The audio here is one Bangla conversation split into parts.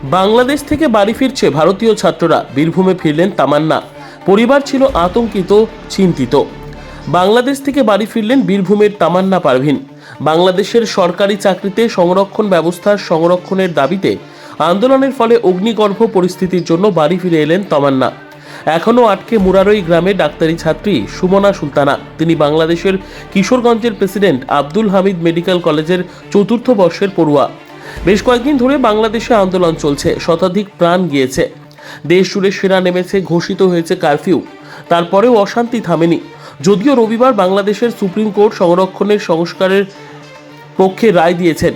বাংলাদেশ থেকে বাড়ি ফিরছে ভারতীয় ছাত্ররা। বীরভূমে ফিরলেন তামান্না। পরিবার ছিল আতঙ্কিত, চিন্তিত। বাংলাদেশ থেকে বাড়ি ফিরলেন বীরভূমের তামান্না পারভিন। বাংলাদেশের সরকারি চাকরিতে সংরক্ষণ ব্যবস্থার সংরক্ষণের দাবিতে আন্দোলনের ফলে অগ্নিগর্ভ পরিস্থিতির জন্য বাড়ি ফিরে এলেন তামান্না। এখনও আটকে মুরারই গ্রামে ডাক্তারি ছাত্রী সুমনা সুলতানা। তিনি বাংলাদেশের কিশোরগঞ্জের প্রেসিডেন্ট আব্দুল হামিদ মেডিকেল কলেজের চতুর্থ বর্ষের পড়ুয়া। বেশ কয়েকদিন ধরে বাংলাদেশে আন্দোলন চলছে, শতাধিক প্রাণ গিয়েছে, দেশ জুড়ে সেনা নেমেছে, ঘোষিত হয়েছে কারফিউ। তারপরেও অশান্তি থামেনি। যদিও রবিবার বাংলাদেশের সুপ্রিম কোর্ট সংরক্ষণের সংস্কারের পক্ষে রায় দিয়েছেন।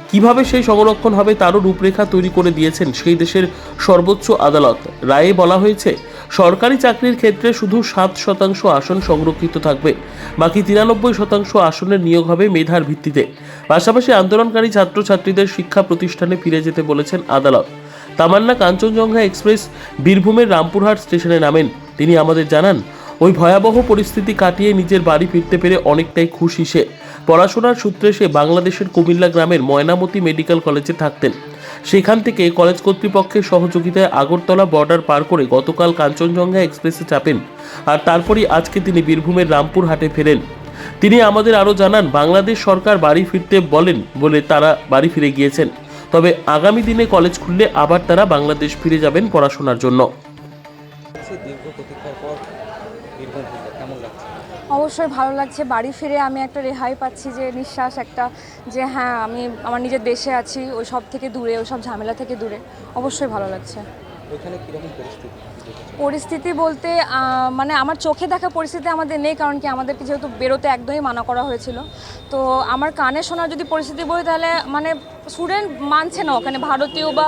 কিভাবে সেই সংরক্ষণ হবে তারও রূপরেখা তৈরি করে দিয়েছেন সেই দেশের সর্বোচ্চ আদালত। রায়ে বলা হয়েছে, সরকারি চাকরির ক্ষেত্রে শুধু 7% আসন সংরক্ষিত থাকবে, বাকি 93% আসনের নিয়োগ হবে মেধার ভিত্তিতে। পাশাপাশি আন্দোলনকারী ছাত্রছাত্রীদের শিক্ষা প্রতিষ্ঠানে ফিরে যেতে বলেছেন আদালত। তামান্না কাঞ্চনজঙ্ঘা এক্সপ্রেস বীরভূমের রামপুরহাট স্টেশনে নামেন। তিনি আমাদের জানান, ওই ভয়াবহ পরিস্থিতি কাটিয়ে নিজের বাড়ি ফিরতে পেরে অনেকটাই খুশি সে। পড়াশোনার সূত্রে সে বাংলাদেশের কুমিল্লা গ্রামের ময়নামতি মেডিকেল কলেজে থাকতেন। সেখান থেকে কলেজ কর্তৃপক্ষের সহযোগিতায় আগরতলা বর্ডার পার করে গতকাল কাঞ্চনজঙ্ঘা এক্সপ্রেসে চাপেন, আর তারপরই আজকে তিনি বীরভূমের রামপুরহাটে ফেরেন। তিনি আমাদের আরও জানান, বাংলাদেশ সরকার বাড়ি ফিরতে বলেন বলে তারা বাড়ি ফিরে গিয়েছেন। তবে আগামী দিনে কলেজ খুললে আবার তারা বাংলাদেশ ফিরে যাবেন পড়াশোনার জন্য। অবশ্যই ভালো লাগছে। বাড়ি ফিরে আমি একটা রেহাই পাচ্ছি, যে নিঃশ্বাস একটা, যে হ্যাঁ আমি আমার নিজের দেশে আছি, ওই সব থেকে দূরে, ওই সব ঝামেলা থেকে দূরে। অবশ্যই ভালো লাগছে। পরিস্থিতি বলতে মানে আমার চোখে দেখা পরিস্থিতি আমাদের নেই, কারণ কি আমাদেরকে যেহেতু বেরোতে একদমই মানা করা হয়েছিল। তো আমার কানে শোনার যদি পরিস্থিতি বলি, তাহলে মানে স্টুডেন্ট মানছে না, ওখানে ভারতীয় বা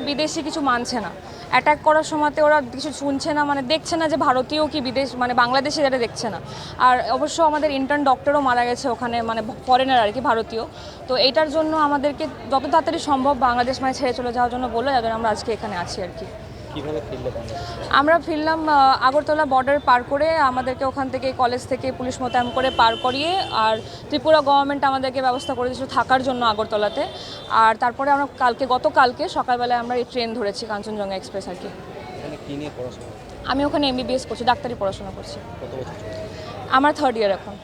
বিদেশি কিছু মানছে না। অ্যাটাক করার সময়তে ওরা কিছু শুনছে না, মানে দেখছে না যে ভারতীয় কি বিদেশ, মানে বাংলাদেশে যারা দেখছে না। আর অবশ্য আমাদের ইন্টার্ন ডক্টরও মারা গেছে ওখানে, মানে ফরেনার আর কি, ভারতীয়। তো এইটার জন্য আমাদেরকে যত তাড়াতাড়ি সম্ভব বাংলাদেশ মানে ছেড়ে চলে যাওয়ার জন্য বলে, যাদের আমরা আজকে এখানে আছি আর কি। আমরা ফিরলাম আগরতলা বর্ডার পার করে, আমাদেরকে ওখান থেকে কলেজ থেকে পুলিশ মোতায়েন করে পার করিয়ে, আর ত্রিপুরা গভর্নমেন্ট আমাদেরকে ব্যবস্থা করে দিয়েছিল থাকার জন্য আগরতলাতে। আর তারপরে আমরা গতকালকে সকালবেলায় আমরা এই ট্রেন ধরেছি কাঞ্চনজঙ্ঘা এক্সপ্রেস আর কি। আমি ওখানে MBBS করছি, ডাক্তারি পড়াশোনা করছি। আমার 3rd ইয়ার এখন।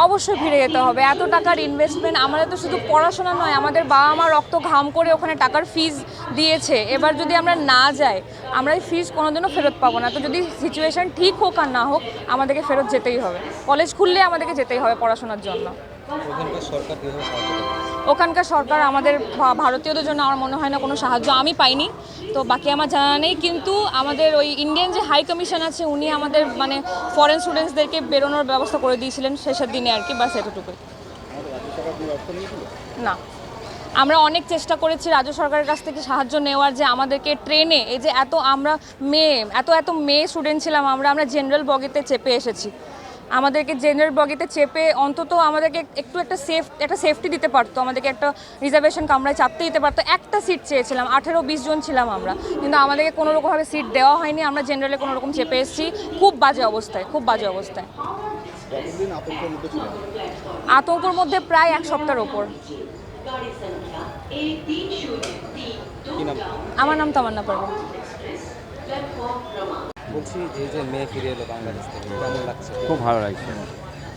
অবশ্যই ফিরে যেতে হবে। এত টাকার ইনভেস্টমেন্ট, আমাদের তো শুধু পড়াশোনা নয়, আমাদের বাবা মা রক্ত ঘাম করে ওখানে টাকার ফিজ দিয়েছে। এবার যদি আমরা না যাই, আমরা এই ফিজ কোনোদিনও ফেরত পাবো না। তো যদি সিচুয়েশান ঠিক হোক আর না হোক, আমাদেরকে ফেরত যেতেই হবে। কলেজ খুললে আমাদেরকে যেতেই হবে পড়াশোনার জন্য। ওখানকার সরকার আমাদের ভারতীয়দের জন্য আমার মনে হয় না কোনো সাহায্য আমি পাইনি, তো বাকি আমার জানা নেই। কিন্তু আমাদের ওই ইন্ডিয়ান যে হাই কমিশন আছে, উনি আমাদের মানে ফরেন স্টুডেন্টসদেরকে বেরোনোর ব্যবস্থা করে দিয়েছিলেন শেষের দিনে আর কি, বাস এতটুকুই। না, আমরা অনেক চেষ্টা করেছি রাজ্য সরকারের কাছ থেকে সাহায্য নেওয়ার, যে আমাদেরকে ট্রেনে, এই যে আমরা এত মেয়ে স্টুডেন্ট ছিলাম, আমরা জেনারেল বগিতে চেপে এসেছি। আমাদেরকে জেনারেল বগিতে চেপে অন্তত আমাদেরকে একটা সেফটি দিতে পারতো, আমাদেরকে একটা রিজার্ভেশন কামরায় চাপতে দিতে পারতো। একটা সিট চেয়েছিলাম, 18-20 জন ছিলাম আমরা, কিন্তু আমাদেরকে কোনো রকমভাবে সিট দেওয়া হয়নি। আমরা জেনারেলে কোনো রকম চেপে এসেছি, খুব বাজে অবস্থায়। আতঙ্কের মধ্যে প্রায় 1 সপ্তাহের ওপর। আমার নাম তামান্না পারভিন। বলছি, এই যে মেয়ে ফিরে এলো বাংলাদেশ থেকে, কেমন লাগছে? খুব ভালো লাগছে।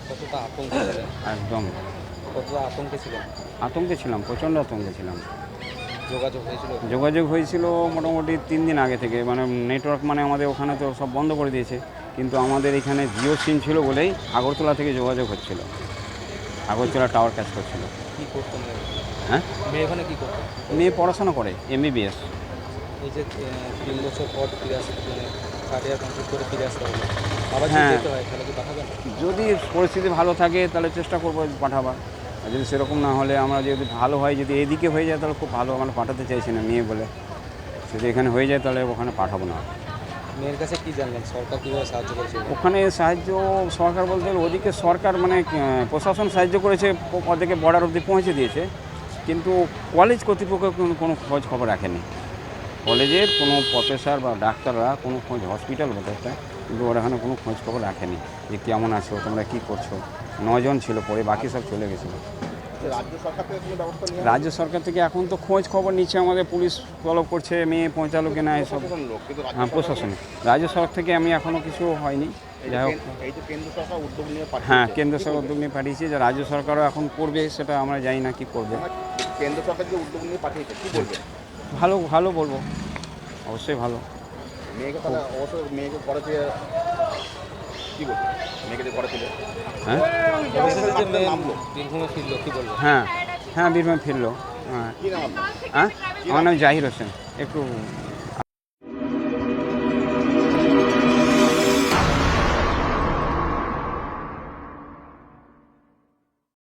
কতটা আতঙ্ক ছিলেন? একদম কতটা আতঙ্কে ছিলেন? আতঙ্কে ছিলাম, প্রচণ্ড আতঙ্কে ছিলাম। যোগাযোগ হয়েছিল মোটামুটি 3 দিন আগে থেকে। মানে নেটওয়ার্ক মানে আমাদের ওখানে তো সব বন্ধ করে দিয়েছে, কিন্তু আমাদের এখানে জিও সিম ছিল বলেই আগরতলা থেকে যোগাযোগ হচ্ছিল। আগরতলা টাওয়ার কাজ করছিল। কী করতেন? হ্যাঁ, মেয়ে ওখানে কী করতেন? মেয়ে পড়াশোনা করে MBBS। এই যে 3 বছর পর ফিরে আসতে, মানে 3rd ইয়ার কমপ্লিট করে ফিরে আসতে হবে, আবার হ্যাঁ, যেতে হয়, তাহলে কি পাঠাবেন? যদি পরিস্থিতি ভালো থাকে তাহলে চেষ্টা করবো পাঠাবার। আর যদি সেরকম না হলে, আমরা যদি ভালো হয়, যদি এদিকে হয়ে যায় তাহলে খুব ভালো। আমরা পাঠাতে চাইছি না মেয়ে বলে, যদি এখানে হয়ে যায় তাহলে ওখানে পাঠাবো না। মেয়ের কাছে কী জানলেন, সরকার কীভাবে সাহায্য করেছে? ওখানে সরকার বলতে গেলে ওদিকে সরকার মানে প্রশাসন সাহায্য করেছে, ওদেরকে বর্ডার অবধি পৌঁছে দিয়েছে, কিন্তু কলেজ কর্তৃপক্ষ কোনো খোঁজ খবর রাখেনি। কলেজের কোনো প্রফেসর বা ডাক্তাররা কোনো খোঁজ, হসপিটাল বলতে একটা, কিন্তু ওরা এখানে কোনো খোঁজ খবর রাখেনি যে কেমন আছো, তোমরা কী করছো। 9 জন ছিল, পরে বাকি সব চলে গেছিলো। রাজ্য সরকার থেকে কোনো ব্যবস্থা নেওয়া রাজ্য সরকার থেকে এখন তো খোঁজ খবর নিচ্ছে, আমাদের পুলিশ তলব করছে, মেয়ে পৌঁছালো কিনা এসব। প্রশাসন লোক, কিন্তু রাজ্য হ্যাঁ, প্রশাসন, রাজ্য সরকার থেকে আমি এখনও কিছু হয়নি। যাই হোক, এই যে কেন্দ্র সরকার উদ্যোগ নিয়ে পাঠিয়েছে, হ্যাঁ, কেন্দ্র সরকার উদ্যোগ নিয়ে পাঠিয়েছে, যে রাজ্য সরকারও এখন করবে সেটা আমরা জানি না কি করবে। কেন্দ্র সরকার যে উদ্যোগ নিয়ে পাঠিয়েছে কি বলবেন? ভালো, ভালো বলবো, অবশ্যই ভালো। মেয়েকে তাহলে অবশ্যই মেয়েকে ঘরে থেকে কি বলবে? মেয়েকে যে ঘরে তুলে হ্যাঁ, অবশেষে যে মেয়ে নামলো, বীরভূমে ফিরলো কি বলবো? হ্যাঁ, হ্যাঁ, বীরভূমে ফিরলো। হ্যাঁ, কি নাম আপনার? হ্যাঁ, আমার নাম জাহির হোসেন। একটু